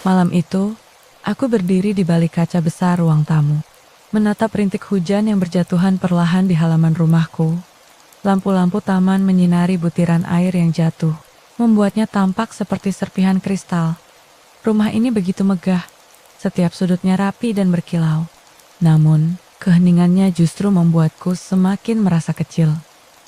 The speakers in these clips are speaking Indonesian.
Malam itu, aku berdiri di balik kaca besar ruang tamu, menatap rintik hujan yang berjatuhan perlahan di halaman rumahku. Lampu-lampu taman menyinari butiran air yang jatuh, membuatnya tampak seperti serpihan kristal. Rumah ini begitu megah, setiap sudutnya rapi dan berkilau. Namun, keheningannya justru membuatku semakin merasa kecil.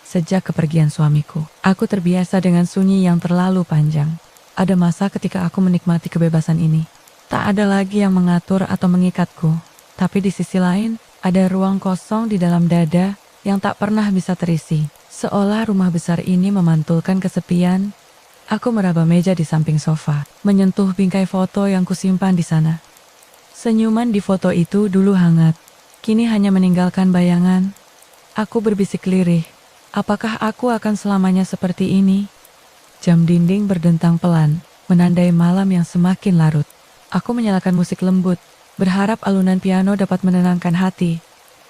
Sejak kepergian suamiku, aku terbiasa dengan sunyi yang terlalu panjang. Ada masa ketika aku menikmati kebebasan ini. Tak ada lagi yang mengatur atau mengikatku. Tapi di sisi lain, ada ruang kosong di dalam dada yang tak pernah bisa terisi. Seolah rumah besar ini memantulkan kesepian. Aku meraba meja di samping sofa, menyentuh bingkai foto yang kusimpan di sana. Senyuman di foto itu dulu hangat, kini hanya meninggalkan bayangan. Aku berbisik lirih, apakah aku akan selamanya seperti ini? Jam dinding berdentang pelan, menandai malam yang semakin larut. Aku menyalakan musik lembut, berharap alunan piano dapat menenangkan hati.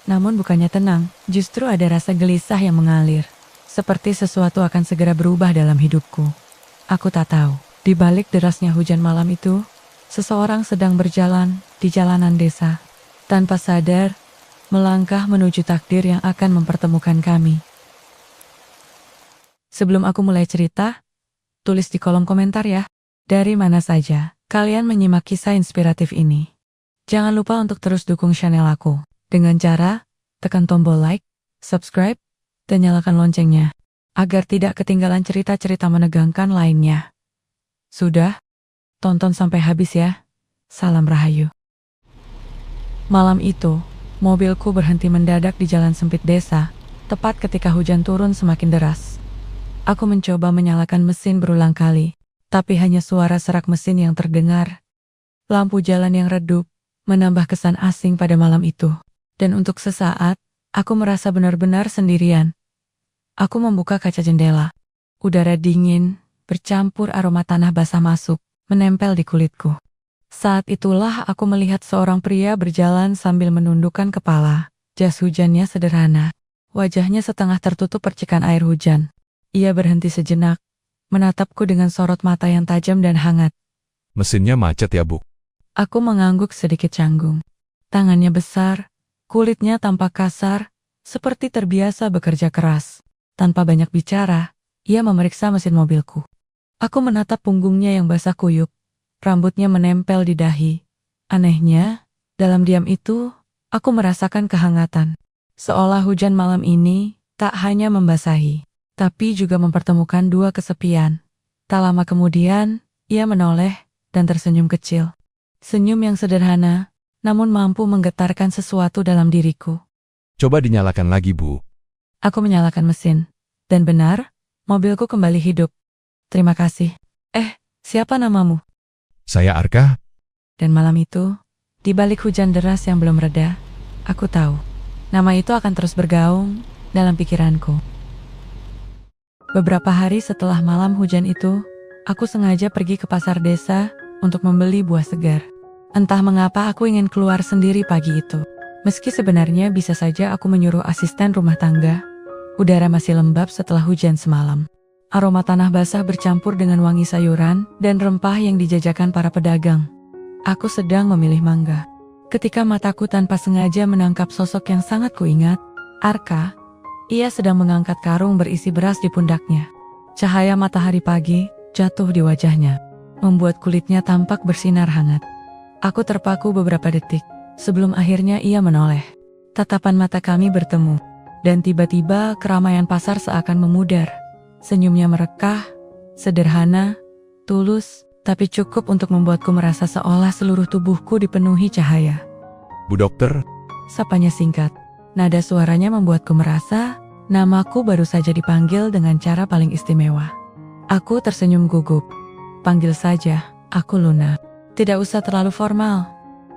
Namun bukannya tenang, justru ada rasa gelisah yang mengalir. Seperti sesuatu akan segera berubah dalam hidupku. Aku tak tahu, di balik derasnya hujan malam itu, seseorang sedang berjalan di jalanan desa. Tanpa sadar, melangkah menuju takdir yang akan mempertemukan kami. Sebelum aku mulai cerita, tulis di kolom komentar ya, dari mana saja kalian menyimak kisah inspiratif ini. Jangan lupa untuk terus dukung channel aku, dengan cara tekan tombol like, subscribe, dan nyalakan loncengnya, agar tidak ketinggalan cerita-cerita menegangkan lainnya. Sudah? Tonton sampai habis ya. Salam Rahayu. Malam itu, mobilku berhenti mendadak di jalan sempit desa, tepat ketika hujan turun semakin deras. Aku mencoba menyalakan mesin berulang kali, tapi hanya suara serak mesin yang terdengar. Lampu jalan yang redup menambah kesan asing pada malam itu. Dan untuk sesaat, aku merasa benar-benar sendirian. Aku membuka kaca jendela. Udara dingin, bercampur aroma tanah basah masuk, menempel di kulitku. Saat itulah aku melihat seorang pria berjalan sambil menundukkan kepala. Jas hujannya sederhana. Wajahnya setengah tertutup percikan air hujan. Ia berhenti sejenak, menatapku dengan sorot mata yang tajam dan hangat. Mesinnya macet ya, Bu? Aku mengangguk sedikit canggung. Tangannya besar, kulitnya tampak kasar, seperti terbiasa bekerja keras. Tanpa banyak bicara, ia memeriksa mesin mobilku. Aku menatap punggungnya yang basah kuyup, rambutnya menempel di dahi. Anehnya, dalam diam itu, aku merasakan kehangatan. Seolah hujan malam ini tak hanya membasahi, tapi juga mempertemukan dua kesepian. Tak lama kemudian, ia menoleh dan tersenyum kecil. Senyum yang sederhana, namun mampu menggetarkan sesuatu dalam diriku. Coba dinyalakan lagi, Bu. Aku menyalakan mesin. Dan benar, mobilku kembali hidup. Terima kasih. Siapa namamu? Saya Arka. Dan malam itu, di balik hujan deras yang belum reda, aku tahu, nama itu akan terus bergaung dalam pikiranku. Beberapa hari setelah malam hujan itu, aku sengaja pergi ke pasar desa untuk membeli buah segar. Entah mengapa aku ingin keluar sendiri pagi itu. Meski sebenarnya bisa saja aku menyuruh asisten rumah tangga, udara masih lembab setelah hujan semalam. Aroma tanah basah bercampur dengan wangi sayuran dan rempah yang dijajakan para pedagang. Aku sedang memilih mangga, ketika mataku tanpa sengaja menangkap sosok yang sangat kuingat, Arka. Ia sedang mengangkat karung berisi beras di pundaknya. Cahaya matahari pagi jatuh di wajahnya, membuat kulitnya tampak bersinar hangat. Aku terpaku beberapa detik, sebelum akhirnya ia menoleh. Tatapan mata kami bertemu, dan tiba-tiba keramaian pasar seakan memudar. Senyumnya merekah, sederhana, tulus, tapi cukup untuk membuatku merasa seolah seluruh tubuhku dipenuhi cahaya. Bu Dokter? Sapanya singkat. Nada suaranya membuatku merasa namaku baru saja dipanggil dengan cara paling istimewa. Aku tersenyum gugup. Panggil saja, aku Luna. Tidak usah terlalu formal,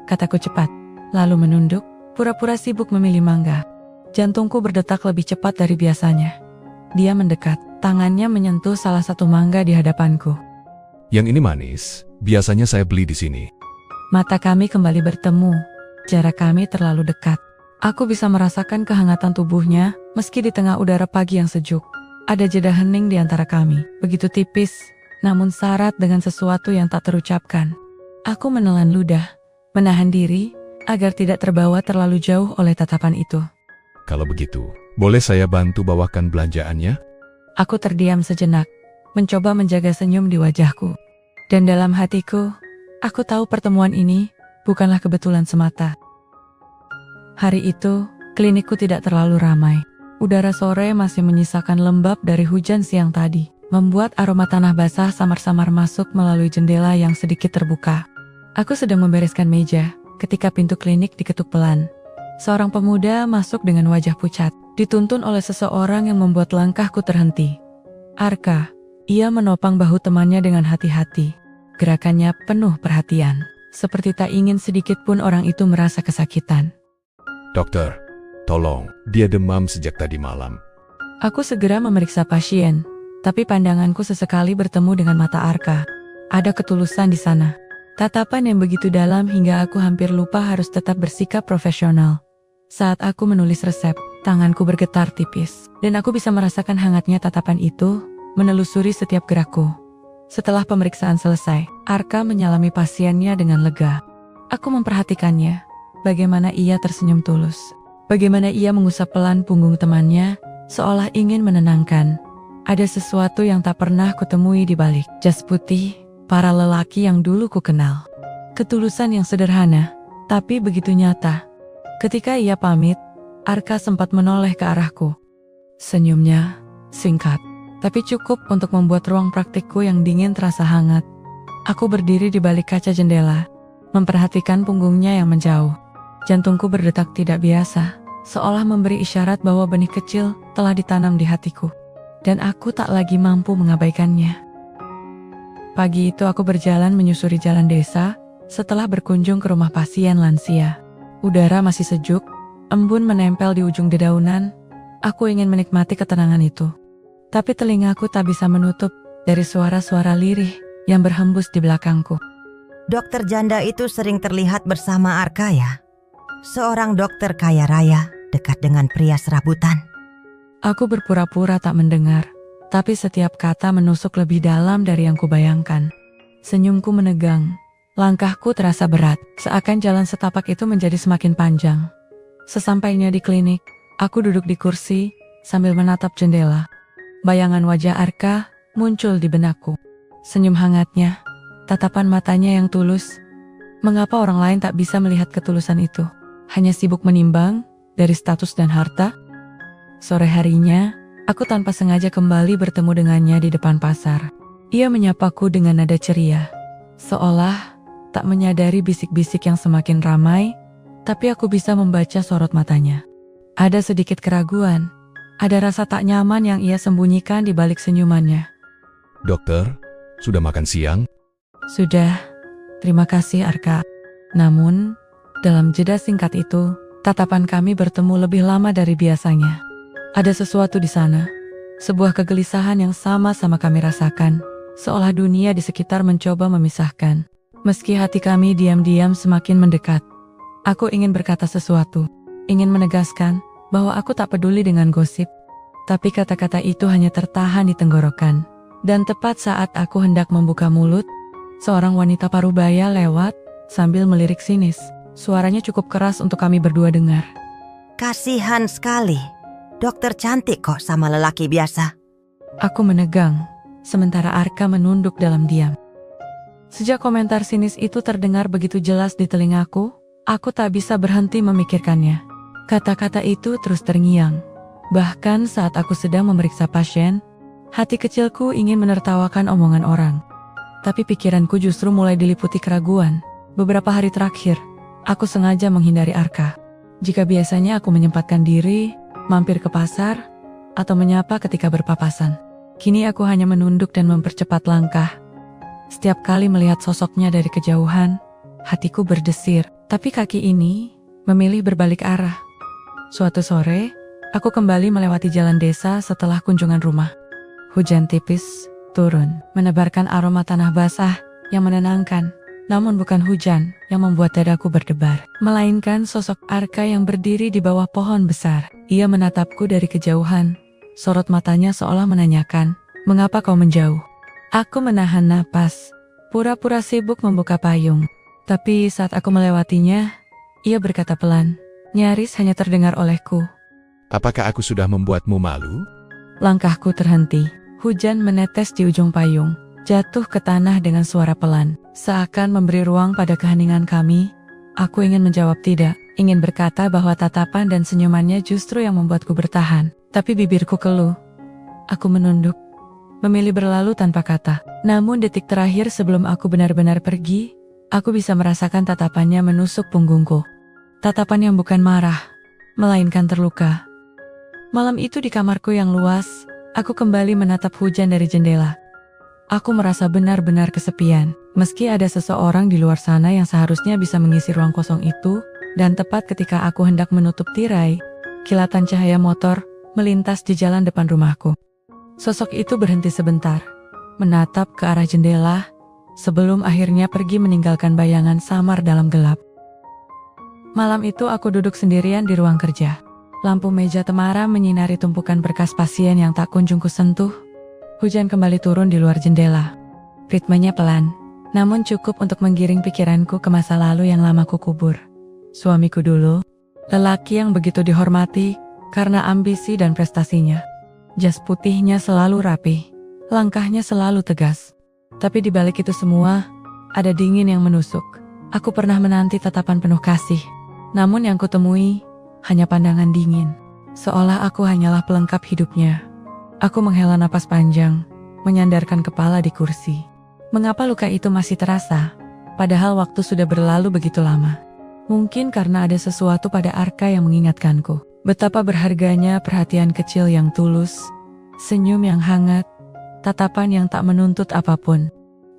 kataku cepat. Lalu menunduk, pura-pura sibuk memilih mangga. Jantungku berdetak lebih cepat dari biasanya. Dia mendekat, tangannya menyentuh salah satu mangga di hadapanku. Yang ini manis, biasanya saya beli di sini. Mata kami kembali bertemu, jarak kami terlalu dekat. Aku bisa merasakan kehangatan tubuhnya, meski di tengah udara pagi yang sejuk. Ada jeda hening di antara kami, begitu tipis, namun syarat dengan sesuatu yang tak terucapkan. Aku menelan ludah, menahan diri, agar tidak terbawa terlalu jauh oleh tatapan itu. Kalau begitu, boleh saya bantu bawakan belanjaannya? Aku terdiam sejenak, mencoba menjaga senyum di wajahku. Dan dalam hatiku, aku tahu pertemuan ini bukanlah kebetulan semata. Hari itu, klinikku tidak terlalu ramai. Udara sore masih menyisakan lembab dari hujan siang tadi, membuat aroma tanah basah samar-samar masuk melalui jendela yang sedikit terbuka. Aku sedang membereskan meja ketika pintu klinik diketuk pelan. Seorang pemuda masuk dengan wajah pucat, dituntun oleh seseorang yang membuat langkahku terhenti. Arka, ia menopang bahu temannya dengan hati-hati. Gerakannya penuh perhatian, seperti tak ingin sedikit pun orang itu merasa kesakitan. Dokter, tolong, dia demam sejak tadi malam. Aku segera memeriksa pasien, tapi pandanganku sesekali bertemu dengan mata Arka. Ada ketulusan di sana. Tatapan yang begitu dalam hingga aku hampir lupa harus tetap bersikap profesional. Saat aku menulis resep, tanganku bergetar tipis, dan aku bisa merasakan hangatnya tatapan itu menelusuri setiap gerakku. Setelah pemeriksaan selesai, Arka menyalami pasiennya dengan lega. Aku memperhatikannya, bagaimana ia tersenyum tulus, bagaimana ia mengusap pelan punggung temannya, seolah ingin menenangkan. Ada sesuatu yang tak pernah kutemui di balik jas putih para lelaki yang dulu ku kenal. Ketulusan yang sederhana, tapi begitu nyata. Ketika ia pamit, Arka sempat menoleh ke arahku. Senyumnya singkat, tapi cukup untuk membuat ruang praktikku yang dingin terasa hangat. Aku berdiri di balik kaca jendela, memperhatikan punggungnya yang menjauh. Jantungku berdetak tidak biasa, seolah memberi isyarat bahwa benih kecil telah ditanam di hatiku, dan aku tak lagi mampu mengabaikannya. Pagi itu aku berjalan menyusuri jalan desa, setelah berkunjung ke rumah pasien lansia. Udara masih sejuk, embun menempel di ujung dedaunan. Aku ingin menikmati ketenangan itu. Tapi telingaku tak bisa menutup dari suara-suara lirih yang berhembus di belakangku. Dokter janda itu sering terlihat bersama Arka ya? Seorang dokter kaya raya dekat dengan pria serabutan. Aku berpura-pura tak mendengar, tapi setiap kata menusuk lebih dalam dari yang kubayangkan. Senyumku menegang, langkahku terasa berat, seakan jalan setapak itu menjadi semakin panjang. Sesampainya di klinik, aku duduk di kursi sambil menatap jendela. Bayangan wajah Arka muncul di benakku. Senyum hangatnya, tatapan matanya yang tulus. Mengapa orang lain tak bisa melihat ketulusan itu? Hanya sibuk menimbang dari status dan harta? Sore harinya, aku tanpa sengaja kembali bertemu dengannya di depan pasar. Ia menyapaku dengan nada ceria, seolah tak menyadari bisik-bisik yang semakin ramai, tapi aku bisa membaca sorot matanya. Ada sedikit keraguan, ada rasa tak nyaman yang ia sembunyikan di balik senyumannya. Dokter, sudah makan siang? Sudah, terima kasih Arka. Namun, dalam jeda singkat itu, tatapan kami bertemu lebih lama dari biasanya. Ada sesuatu di sana, sebuah kegelisahan yang sama-sama kami rasakan, seolah dunia di sekitar mencoba memisahkan. Meski hati kami diam-diam semakin mendekat, aku ingin berkata sesuatu, ingin menegaskan bahwa aku tak peduli dengan gosip, tapi kata-kata itu hanya tertahan di tenggorokan. Dan tepat saat aku hendak membuka mulut, seorang wanita parubaya lewat sambil melirik sinis. Suaranya cukup keras untuk kami berdua dengar. Kasihan sekali, dokter cantik kok sama lelaki biasa. Aku menegang, sementara Arka menunduk dalam diam. Sejak komentar sinis itu terdengar begitu jelas di telingaku, aku tak bisa berhenti memikirkannya. Kata-kata itu terus terngiang. Bahkan saat aku sedang memeriksa pasien, hati kecilku ingin menertawakan omongan orang. Tapi pikiranku justru mulai diliputi keraguan. Beberapa hari terakhir, aku sengaja menghindari Arka. Jika biasanya aku menyempatkan diri, mampir ke pasar, atau menyapa ketika berpapasan, kini aku hanya menunduk dan mempercepat langkah. Setiap kali melihat sosoknya dari kejauhan, hatiku berdesir, tapi kaki ini memilih berbalik arah. Suatu sore, aku kembali melewati jalan desa setelah kunjungan rumah. Hujan tipis turun, menebarkan aroma tanah basah yang menenangkan. Namun bukan hujan yang membuat dadaku berdebar, melainkan sosok Arka yang berdiri di bawah pohon besar. Ia menatapku dari kejauhan, sorot matanya seolah menanyakan, "Mengapa kau menjauh?" Aku menahan napas, pura-pura sibuk membuka payung. Tapi saat aku melewatinya, ia berkata pelan, nyaris hanya terdengar olehku. Apakah aku sudah membuatmu malu? Langkahku terhenti. Hujan menetes di ujung payung, jatuh ke tanah dengan suara pelan. Seakan memberi ruang pada keheningan kami, aku ingin menjawab tidak, ingin berkata bahwa tatapan dan senyumannya justru yang membuatku bertahan. Tapi bibirku keluh. Aku menunduk, memilih berlalu tanpa kata. Namun detik terakhir sebelum aku benar-benar pergi, aku bisa merasakan tatapannya menusuk punggungku. Tatapan yang bukan marah, melainkan terluka. Malam itu di kamarku yang luas, aku kembali menatap hujan dari jendela. Aku merasa benar-benar kesepian, meski ada seseorang di luar sana yang seharusnya bisa mengisi ruang kosong itu, dan tepat ketika aku hendak menutup tirai, kilatan cahaya motor melintas di jalan depan rumahku. Sosok itu berhenti sebentar, menatap ke arah jendela, sebelum akhirnya pergi meninggalkan bayangan samar dalam gelap. Malam itu aku duduk sendirian di ruang kerja. Lampu meja temaram menyinari tumpukan berkas pasien yang tak kunjung kusentuh. Hujan kembali turun di luar jendela. Ritmenya pelan, namun cukup untuk menggiring pikiranku ke masa lalu yang lama kukubur. Suamiku dulu, lelaki yang begitu dihormati karena ambisi dan prestasinya. Jas putihnya selalu rapi, langkahnya selalu tegas. Tapi di balik itu semua, ada dingin yang menusuk. Aku pernah menanti tatapan penuh kasih, namun yang kutemui hanya pandangan dingin, seolah aku hanyalah pelengkap hidupnya. Aku menghela napas panjang, menyandarkan kepala di kursi. Mengapa luka itu masih terasa, padahal waktu sudah berlalu begitu lama? Mungkin karena ada sesuatu pada Arka yang mengingatkanku. Betapa berharganya perhatian kecil yang tulus, senyum yang hangat, tatapan yang tak menuntut apapun.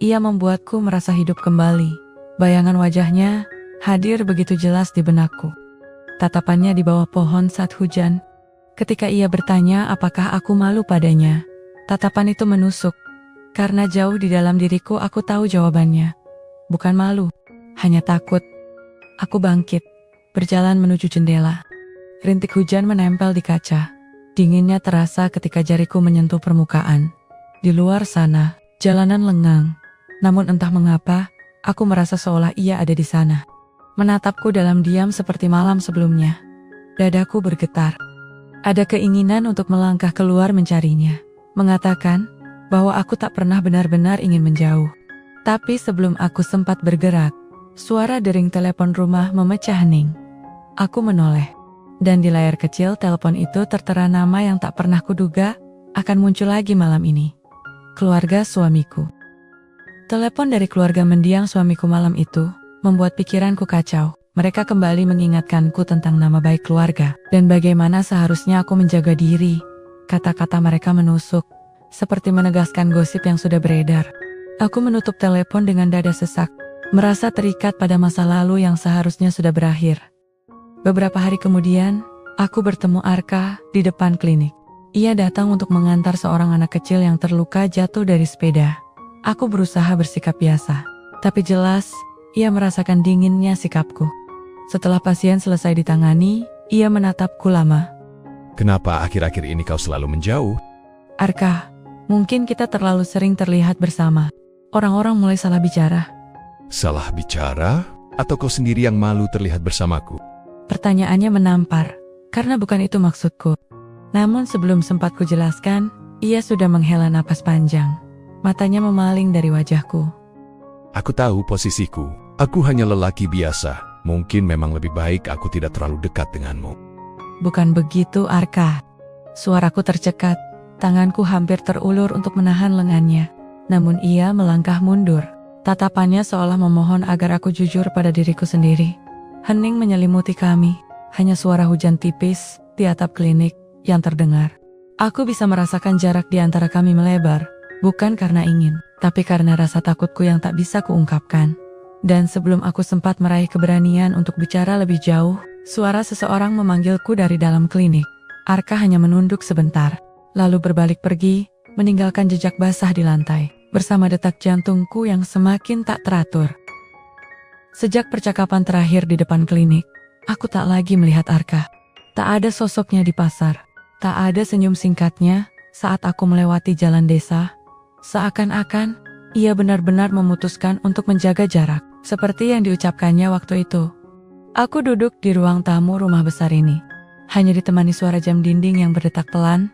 Ia membuatku merasa hidup kembali. Bayangan wajahnya hadir begitu jelas di benakku. Tatapannya di bawah pohon saat hujan. Ketika ia bertanya apakah aku malu padanya, tatapan itu menusuk. Karena jauh di dalam diriku aku tahu jawabannya. Bukan malu, hanya takut. Aku bangkit, berjalan menuju jendela. Rintik hujan menempel di kaca. Dinginnya terasa ketika jariku menyentuh permukaan. Di luar sana, jalanan lengang. Namun entah mengapa, aku merasa seolah ia ada di sana. Menatapku dalam diam seperti malam sebelumnya. Dadaku bergetar. Ada keinginan untuk melangkah keluar mencarinya. Mengatakan bahwa aku tak pernah benar-benar ingin menjauh. Tapi sebelum aku sempat bergerak, suara dering telepon rumah memecah hening. Aku menoleh. Dan di layar kecil telepon itu tertera nama yang tak pernah kuduga akan muncul lagi malam ini. Keluarga suamiku. Telepon dari keluarga mendiang suamiku malam itu membuat pikiranku kacau. Mereka kembali mengingatkanku tentang nama baik keluarga dan bagaimana seharusnya aku menjaga diri. Kata-kata mereka menusuk, seperti menegaskan gosip yang sudah beredar. Aku menutup telepon dengan dada sesak, merasa terikat pada masa lalu yang seharusnya sudah berakhir. Beberapa hari kemudian, aku bertemu Arka di depan klinik. Ia datang untuk mengantar seorang anak kecil yang terluka jatuh dari sepeda. Aku berusaha bersikap biasa, tapi jelas ia merasakan dinginnya sikapku. Setelah pasien selesai ditangani, ia menatapku lama. Kenapa akhir-akhir ini kau selalu menjauh? Arka, mungkin kita terlalu sering terlihat bersama. Orang-orang mulai salah bicara. Salah bicara? Atau kau sendiri yang malu terlihat bersamaku? Pertanyaannya menampar, karena bukan itu maksudku. Namun sebelum sempat kujelaskan, ia sudah menghela napas panjang. Matanya memaling dari wajahku. Aku tahu posisiku. Aku hanya lelaki biasa. Mungkin memang lebih baik aku tidak terlalu dekat denganmu. Bukan begitu, Arka. Suaraku tercekat. Tanganku hampir terulur untuk menahan lengannya. Namun ia melangkah mundur. Tatapannya seolah memohon agar aku jujur pada diriku sendiri. Hening menyelimuti kami. Hanya suara hujan tipis di atap klinik yang terdengar. Aku bisa merasakan jarak di antara kami melebar. Bukan karena ingin, tapi karena rasa takutku yang tak bisa kuungkapkan. Dan sebelum aku sempat meraih keberanian untuk bicara lebih jauh, suara seseorang memanggilku dari dalam klinik. Arka hanya menunduk sebentar, lalu berbalik pergi, meninggalkan jejak basah di lantai, bersama detak jantungku yang semakin tak teratur. Sejak percakapan terakhir di depan klinik, aku tak lagi melihat Arka. Tak ada sosoknya di pasar, tak ada senyum singkatnya saat aku melewati jalan desa. Seakan-akan ia benar-benar memutuskan untuk menjaga jarak. seperti yang diucapkannya waktu itu. Aku duduk di ruang tamu rumah besar ini. Hanya ditemani suara jam dinding yang berdetak pelan,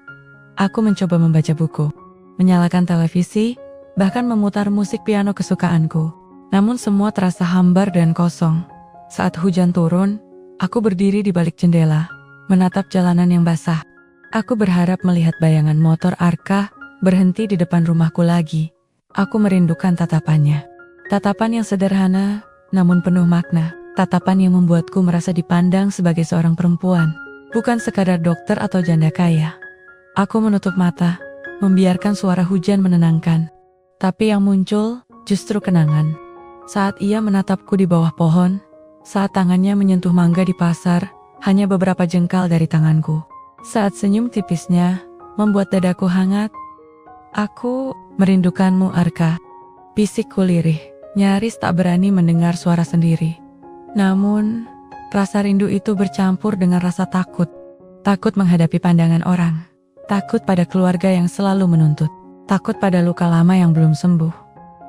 aku mencoba membaca buku, menyalakan televisi, bahkan memutar musik piano kesukaanku. Namun semua terasa hambar dan kosong. Saat hujan turun, aku berdiri di balik jendela, menatap jalanan yang basah. Aku berharap melihat bayangan motor Arka berhenti di depan rumahku lagi. Aku merindukan tatapannya. Tatapan yang sederhana, namun penuh makna. Tatapan yang membuatku merasa dipandang sebagai seorang perempuan, bukan sekadar dokter atau janda kaya. Aku menutup mata, membiarkan suara hujan menenangkan. Tapi yang muncul justru kenangan. Saat ia menatapku di bawah pohon, saat tangannya menyentuh mangga di pasar, hanya beberapa jengkal dari tanganku. Saat senyum tipisnya membuat dadaku hangat. Aku merindukanmu, Arka. Bisikku lirih, nyaris tak berani mendengar suara sendiri. Namun, rasa rindu itu bercampur dengan rasa takut. Takut menghadapi pandangan orang. Takut pada keluarga yang selalu menuntut. Takut pada luka lama yang belum sembuh.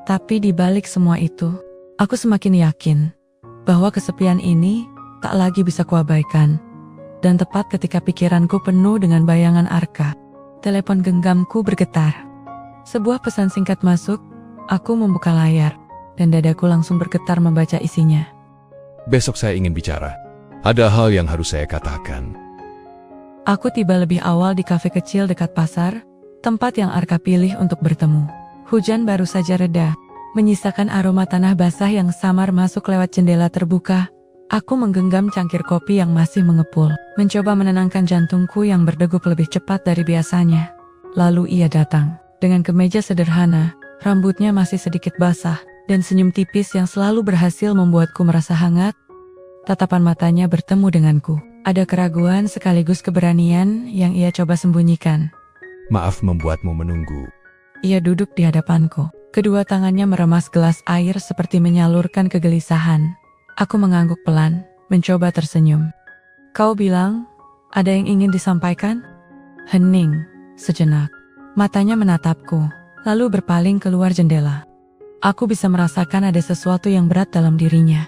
Tapi di balik semua itu, aku semakin yakin bahwa kesepian ini tak lagi bisa kuabaikan. Dan tepat ketika pikiranku penuh dengan bayangan Arka, telepon genggamku bergetar. Sebuah pesan singkat masuk, aku membuka layar, dan dadaku langsung bergetar membaca isinya. Besok saya ingin bicara. Ada hal yang harus saya katakan. Aku tiba lebih awal di kafe kecil dekat pasar, tempat yang Arka pilih untuk bertemu. Hujan baru saja reda, menyisakan aroma tanah basah yang samar masuk lewat jendela terbuka. Aku menggenggam cangkir kopi yang masih mengepul, mencoba menenangkan jantungku yang berdegup lebih cepat dari biasanya. Lalu ia datang, dengan kemeja sederhana, rambutnya masih sedikit basah, dan senyum tipis yang selalu berhasil membuatku merasa hangat. Tatapan matanya bertemu denganku. Ada keraguan sekaligus keberanian yang ia coba sembunyikan. Maaf membuatmu menunggu. Ia duduk di hadapanku. Kedua tangannya meremas gelas air seperti menyalurkan kegelisahan. Aku mengangguk pelan, mencoba tersenyum. Kau bilang, ada yang ingin disampaikan? Hening, sejenak. Matanya menatapku, lalu berpaling keluar jendela. Aku bisa merasakan ada sesuatu yang berat dalam dirinya.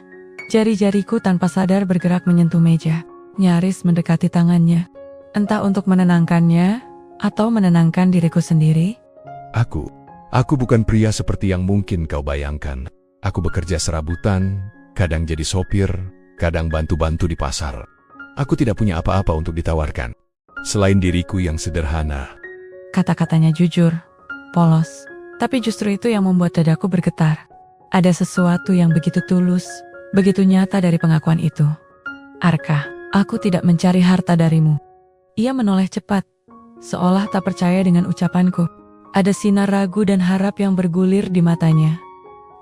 Jari-jariku tanpa sadar bergerak menyentuh meja, nyaris mendekati tangannya. Entah untuk menenangkannya, atau menenangkan diriku sendiri. Aku bukan pria seperti yang mungkin kau bayangkan. Aku bekerja serabutan, kadang jadi sopir, kadang bantu-bantu di pasar. Aku tidak punya apa-apa untuk ditawarkan, selain diriku yang sederhana. Kata-katanya jujur, polos. Tapi justru itu yang membuat dadaku bergetar. Ada sesuatu yang begitu tulus, begitu nyata dari pengakuan itu. Arka, aku tidak mencari harta darimu. Ia menoleh cepat, seolah tak percaya dengan ucapanku. Ada sinar ragu dan harap yang bergulir di matanya.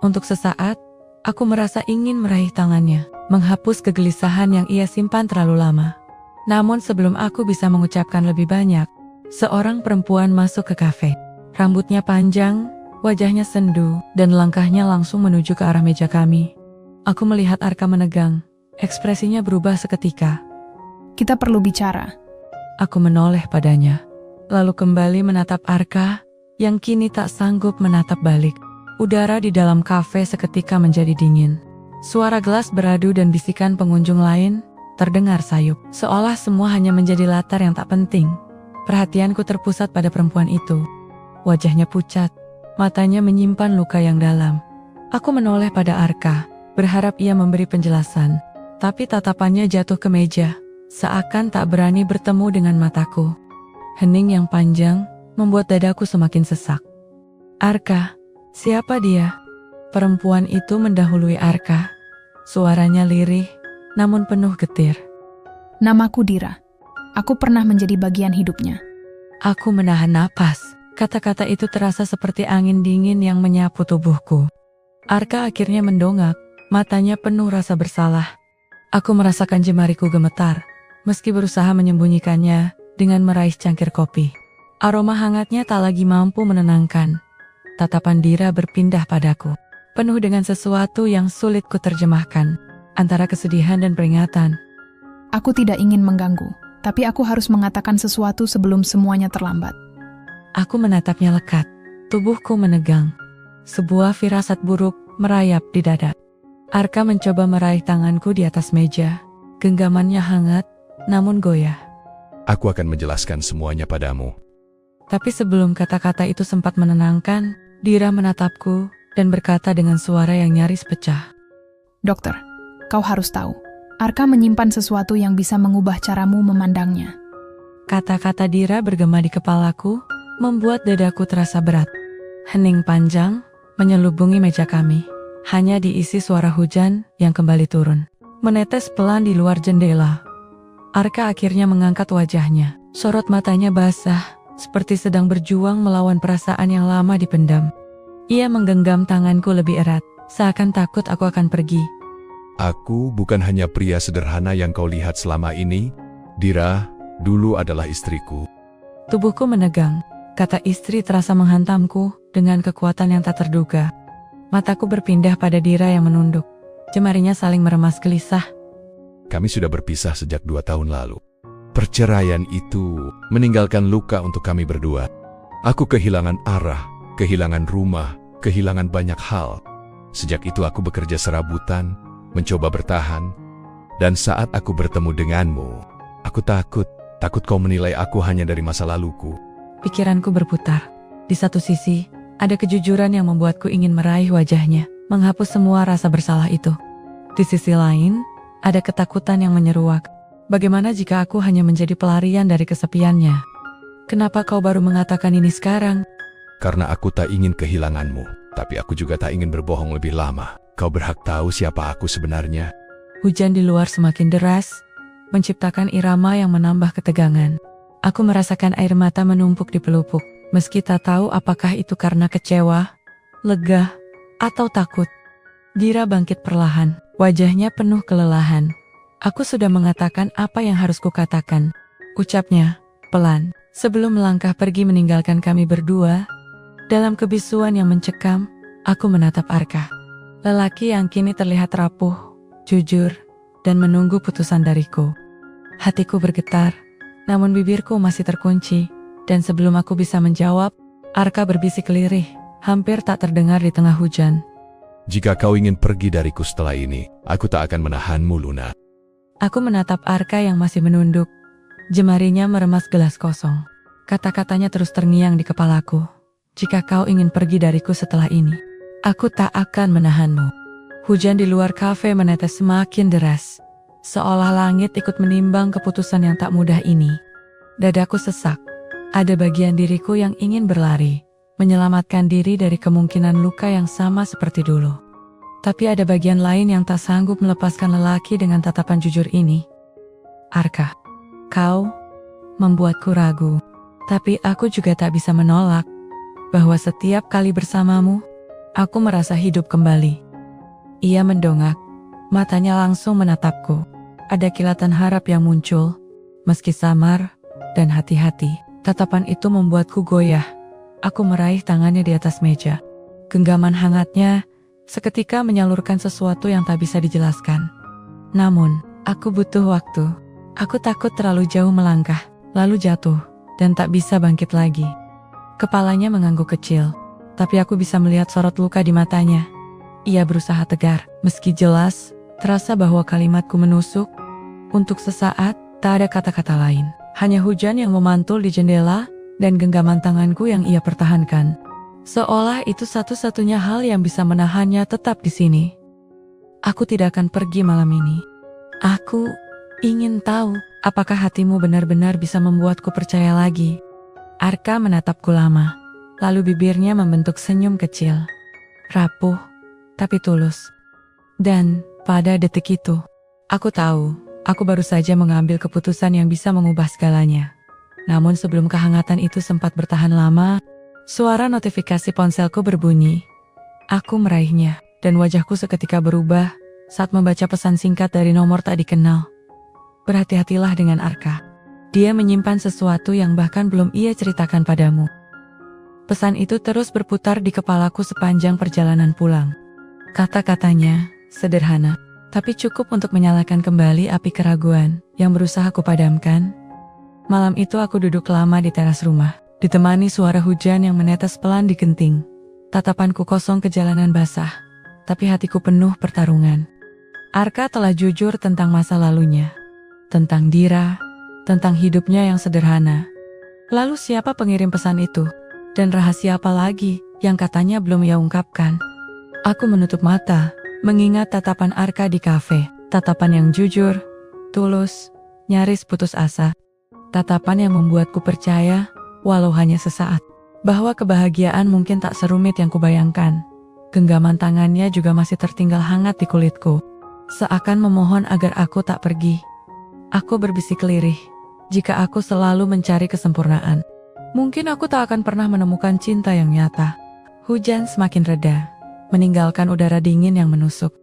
Untuk sesaat, aku merasa ingin meraih tangannya, menghapus kegelisahan yang ia simpan terlalu lama. Namun sebelum aku bisa mengucapkan lebih banyak, seorang perempuan masuk ke kafe. Rambutnya panjang, wajahnya sendu, dan langkahnya langsung menuju ke arah meja kami. Aku melihat Arka menegang, ekspresinya berubah seketika. Kita perlu bicara. Aku menoleh padanya, lalu kembali menatap Arka, yang kini tak sanggup menatap balik. Udara di dalam kafe seketika menjadi dingin. Suara gelas beradu dan bisikan pengunjung lain terdengar sayup, seolah semua hanya menjadi latar yang tak penting. Perhatianku terpusat pada perempuan itu. Wajahnya pucat, matanya menyimpan luka yang dalam. Aku menoleh pada Arka, berharap ia memberi penjelasan. Tapi tatapannya jatuh ke meja, seakan tak berani bertemu dengan mataku. Hening yang panjang membuat dadaku semakin sesak. Arka, siapa dia? Perempuan itu mendahului Arka. Suaranya lirih, namun penuh getir. Namaku Dira. Aku pernah menjadi bagian hidupnya. Aku menahan napas. Kata-kata itu terasa seperti angin dingin yang menyapu tubuhku. Arka akhirnya mendongak, matanya penuh rasa bersalah. Aku merasakan jemariku gemetar, meski berusaha menyembunyikannya dengan meraih cangkir kopi. Aroma hangatnya tak lagi mampu menenangkan. Tatapan Dira berpindah padaku, penuh dengan sesuatu yang sulit kuterjemahkan, antara kesedihan dan peringatan. Aku tidak ingin mengganggu, tapi aku harus mengatakan sesuatu sebelum semuanya terlambat. Aku menatapnya lekat, tubuhku menegang. Sebuah firasat buruk merayap di dada. Arka mencoba meraih tanganku di atas meja. Genggamannya hangat, namun goyah. Aku akan menjelaskan semuanya padamu. Tapi sebelum kata-kata itu sempat menenangkan, Dira menatapku dan berkata dengan suara yang nyaris pecah. Dokter, kau harus tahu, Arka menyimpan sesuatu yang bisa mengubah caramu memandangnya. Kata-kata Dira bergema di kepalaku, membuat dadaku terasa berat. Hening panjang menyelubungi meja kami. Hanya diisi suara hujan yang kembali turun. Menetes pelan di luar jendela. Arka akhirnya mengangkat wajahnya. Sorot matanya basah, seperti sedang berjuang melawan perasaan yang lama dipendam. Ia menggenggam tanganku lebih erat, seakan takut aku akan pergi. Aku bukan hanya pria sederhana yang kau lihat selama ini. Dira, dulu adalah istriku. Tubuhku menegang. Kata istri terasa menghantamku dengan kekuatan yang tak terduga. Mataku berpindah pada Dira yang menunduk. Jemarinya saling meremas gelisah. Kami sudah berpisah sejak 2 tahun lalu. Perceraian itu meninggalkan luka untuk kami berdua. Aku kehilangan arah, kehilangan rumah, kehilangan banyak hal. Sejak itu aku bekerja serabutan, mencoba bertahan. Dan saat aku bertemu denganmu, aku takut kau menilai aku hanya dari masa laluku. Pikiranku berputar. Di satu sisi, ada kejujuran yang membuatku ingin meraih wajahnya, menghapus semua rasa bersalah itu. Di sisi lain, ada ketakutan yang menyeruak. Bagaimana jika aku hanya menjadi pelarian dari kesepiannya? Kenapa kau baru mengatakan ini sekarang? Karena aku tak ingin kehilanganmu, tapi aku juga tak ingin berbohong lebih lama. Kau berhak tahu siapa aku sebenarnya. Hujan di luar semakin deras, menciptakan irama yang menambah ketegangan. Aku merasakan air mata menumpuk di pelupuk. Meski tak tahu apakah itu karena kecewa, lega, atau takut. Dira bangkit perlahan, wajahnya penuh kelelahan. Aku sudah mengatakan apa yang harus kukatakan. Ucapnya, pelan, sebelum melangkah pergi meninggalkan kami berdua. Dalam kebisuan yang mencekam, aku menatap Arka. Lelaki yang kini terlihat rapuh, jujur, dan menunggu putusan dariku. Hatiku bergetar, namun bibirku masih terkunci. Dan sebelum aku bisa menjawab, Arka berbisik lirih, hampir tak terdengar di tengah hujan. Jika kau ingin pergi dariku setelah ini, aku tak akan menahanmu, Luna. Aku menatap Arka yang masih menunduk. Jemarinya meremas gelas kosong. Kata-katanya terus terngiang di kepalaku. Jika kau ingin pergi dariku setelah ini, aku tak akan menahanmu. Hujan di luar kafe menetes semakin deras. Seolah langit ikut menimbang keputusan yang tak mudah ini. Dadaku sesak. Ada bagian diriku yang ingin berlari, menyelamatkan diri dari kemungkinan luka yang sama seperti dulu. Tapi ada bagian lain yang tak sanggup melepaskan lelaki dengan tatapan jujur ini. Arka, kau membuatku ragu, tapi aku juga tak bisa menolak bahwa setiap kali bersamamu, aku merasa hidup kembali. Ia mendongak, matanya langsung menatapku. Ada kilatan harap yang muncul, meski samar dan hati-hati. Tatapan itu membuatku goyah. Aku meraih tangannya di atas meja. Genggaman hangatnya seketika menyalurkan sesuatu yang tak bisa dijelaskan. Namun, aku butuh waktu. Aku takut terlalu jauh melangkah, lalu jatuh, dan tak bisa bangkit lagi. Kepalanya mengangguk kecil, tapi aku bisa melihat sorot luka di matanya. Ia berusaha tegar, meski jelas, terasa bahwa kalimatku menusuk. Untuk sesaat, tak ada kata-kata lain. Hanya hujan yang memantul di jendela, dan genggaman tanganku yang ia pertahankan. Seolah itu satu-satunya hal yang bisa menahannya tetap di sini. Aku tidak akan pergi malam ini. Aku ingin tahu, apakah hatimu benar-benar bisa membuatku percaya lagi. Arka menatapku lama, lalu bibirnya membentuk senyum kecil. Rapuh, tapi tulus. Dan pada detik itu, aku tahu. Aku baru saja mengambil keputusan yang bisa mengubah segalanya. Namun sebelum kehangatan itu sempat bertahan lama, suara notifikasi ponselku berbunyi. Aku meraihnya, dan wajahku seketika berubah saat membaca pesan singkat dari nomor tak dikenal. Berhati-hatilah dengan Arka. Dia menyimpan sesuatu yang bahkan belum ia ceritakan padamu. Pesan itu terus berputar di kepalaku sepanjang perjalanan pulang. Kata-katanya sederhana, tapi cukup untuk menyalakan kembali api keraguan yang berusaha kupadamkan. Malam itu aku duduk lama di teras rumah, ditemani suara hujan yang menetes pelan di genting. Tatapanku kosong ke jalanan basah. tapi hatiku penuh pertarungan. Arka telah jujur tentang masa lalunya, tentang Dira, tentang hidupnya yang sederhana. Lalu siapa pengirim pesan itu? Dan rahasia apa lagi yang katanya belum ia ungkapkan? Aku menutup mata, mengingat tatapan Arka di kafe. Tatapan yang jujur, tulus, nyaris putus asa. Tatapan yang membuatku percaya, walau hanya sesaat, bahwa kebahagiaan mungkin tak serumit yang kubayangkan. Genggaman tangannya juga masih tertinggal hangat di kulitku, seakan memohon agar aku tak pergi. Aku berbisik lirih, jika aku selalu mencari kesempurnaan, mungkin aku tak akan pernah menemukan cinta yang nyata. Hujan semakin reda, meninggalkan udara dingin yang menusuk.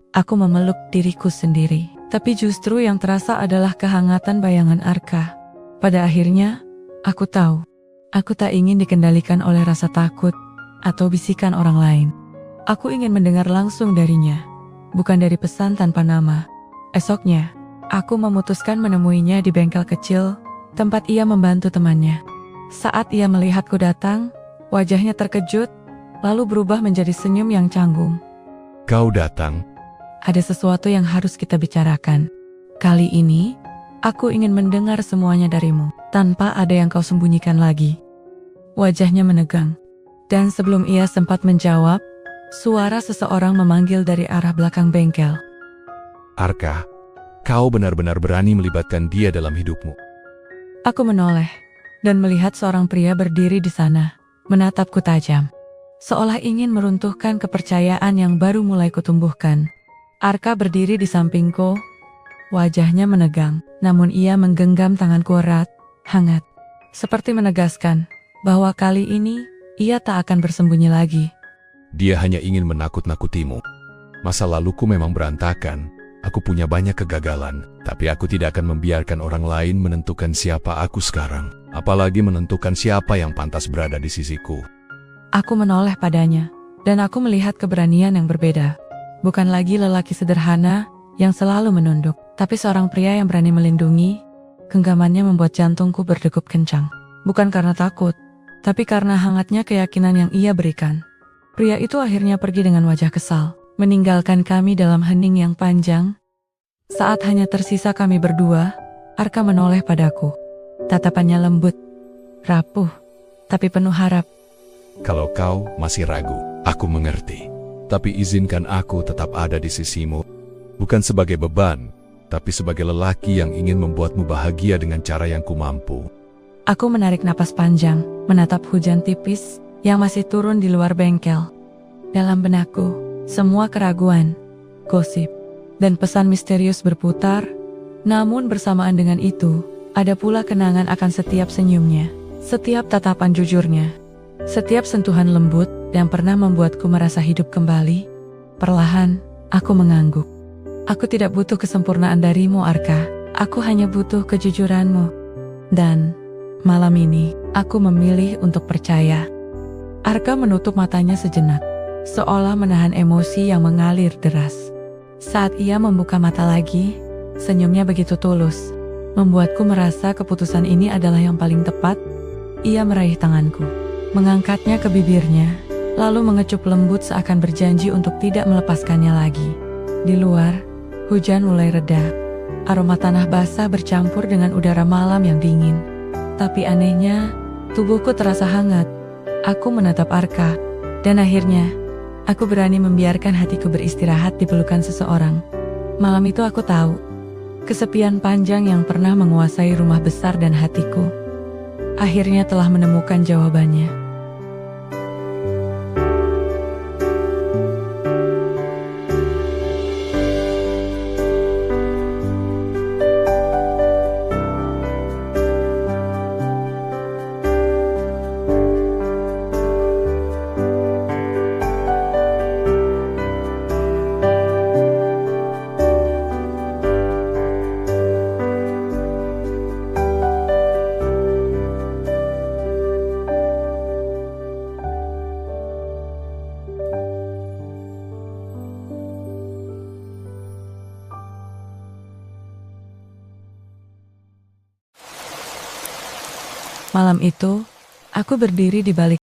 Aku memeluk diriku sendiri, tapi justru yang terasa adalah kehangatan bayangan Arka. Pada akhirnya, aku tahu, aku tak ingin dikendalikan oleh rasa takut atau bisikan orang lain. Aku ingin mendengar langsung darinya, bukan dari pesan tanpa nama. Esoknya, aku memutuskan menemuinya di bengkel kecil, tempat ia membantu temannya. Saat ia melihatku datang, wajahnya terkejut, lalu berubah menjadi senyum yang canggung. Kau datang? Ada sesuatu yang harus kita bicarakan. Kali ini, aku ingin mendengar semuanya darimu, tanpa ada yang kau sembunyikan lagi. Wajahnya menegang, dan sebelum ia sempat menjawab, suara seseorang memanggil dari arah belakang bengkel. Arka, kau benar-benar berani melibatkan dia dalam hidupmu. Aku menoleh, dan melihat seorang pria berdiri di sana, menatapku tajam, seolah ingin meruntuhkan kepercayaan yang baru mulai kutumbuhkan. Arka berdiri di sampingku, wajahnya menegang, namun ia menggenggam tanganku erat, hangat. Seperti menegaskan bahwa kali ini ia tak akan bersembunyi lagi. Dia hanya ingin menakut-nakutimu. Masa laluku memang berantakan, aku punya banyak kegagalan, tapi aku tidak akan membiarkan orang lain menentukan siapa aku sekarang, apalagi menentukan siapa yang pantas berada di sisiku. Aku menoleh padanya, dan aku melihat keberanian yang berbeda. Bukan lagi lelaki sederhana yang selalu menunduk, tapi seorang pria yang berani melindungi. Genggamannya membuat jantungku berdegup kencang. Bukan karena takut, tapi karena hangatnya keyakinan yang ia berikan. Pria itu akhirnya pergi dengan wajah kesal, meninggalkan kami dalam hening yang panjang. Saat hanya tersisa kami berdua, Arka menoleh padaku. Tatapannya lembut, rapuh, tapi penuh harap. Kalau kau masih ragu, aku mengerti. Tapi izinkan aku tetap ada di sisimu, bukan sebagai beban, tapi sebagai lelaki yang ingin membuatmu bahagia dengan cara yang kumampu. Aku menarik napas panjang, menatap hujan tipis yang masih turun di luar bengkel. Dalam benakku, semua keraguan, gosip, dan pesan misterius berputar. Namun bersamaan dengan itu, ada pula kenangan akan setiap senyumnya, setiap tatapan jujurnya, setiap sentuhan lembut yang pernah membuatku merasa hidup kembali. Perlahan, aku mengangguk. Aku tidak butuh kesempurnaan darimu, Arka. Aku hanya butuh kejujuranmu. Dan malam ini, aku memilih untuk percaya. Arka menutup matanya sejenak, seolah menahan emosi yang mengalir deras. Saat ia membuka mata lagi, senyumnya begitu tulus, membuatku merasa keputusan ini adalah yang paling tepat. Ia meraih tanganku, mengangkatnya ke bibirnya, lalu mengecup lembut seakan berjanji untuk tidak melepaskannya lagi. Di luar, hujan mulai reda. Aroma tanah basah bercampur dengan udara malam yang dingin. Tapi anehnya, tubuhku terasa hangat. Aku menatap Arka, dan akhirnya, aku berani membiarkan hatiku beristirahat di pelukan seseorang. Malam itu aku tahu, kesepian panjang yang pernah menguasai rumah besar dan hatiku, akhirnya telah menemukan jawabannya. Malam itu, aku berdiri di balik